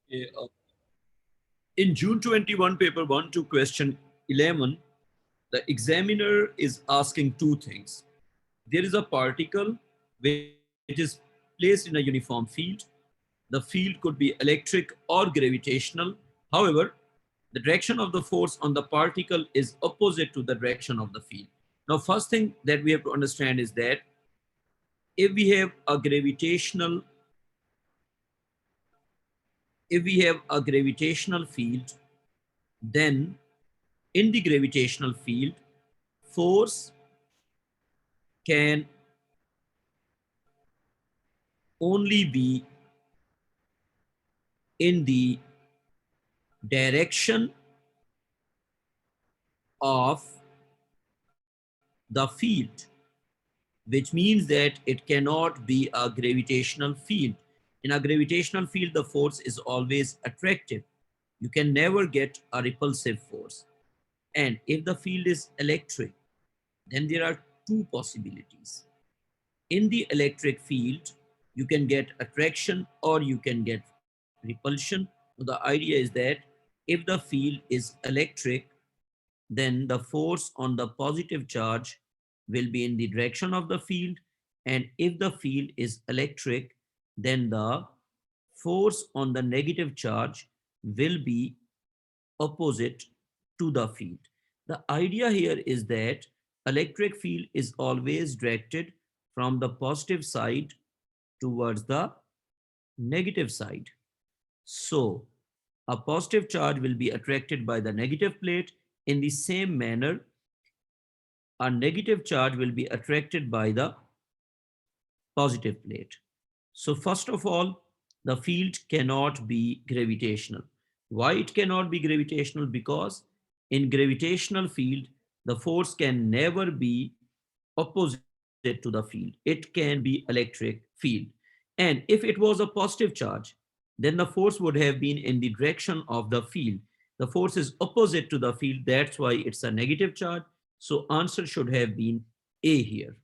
In June 21, paper 1 to question 11, the examiner is asking two things. There is a particle which is placed in a uniform field. The field could be electric or gravitational. However, the direction of the force on the particle is opposite to the direction of the field. Now, first thing that we have to understand is that if we have a gravitational field, then in the gravitational field, force can only be in the direction of the field, which means that it cannot be a gravitational field. In a gravitational field, the force is always attractive. You can never get a repulsive force. And if the field is electric, then there are two possibilities. In the electric field, you can get attraction or you can get repulsion. The idea is that if the field is electric, then the force on the positive charge will be in the direction of the field. And if the field is electric, then the force on the negative charge will be opposite to the field. The idea here is that electric field is always directed from the positive side towards the negative side. So a positive charge will be attracted by the negative plate. In the same manner, a negative charge will be attracted by the positive plate. So first of all, the field cannot be gravitational. Why it cannot be gravitational? Because in gravitational field, the force can never be opposite to the field. It can be electric field. And if it was a positive charge, then the force would have been in the direction of the field. The force is opposite to the field. That's why it's a negative charge. So answer should have been A here.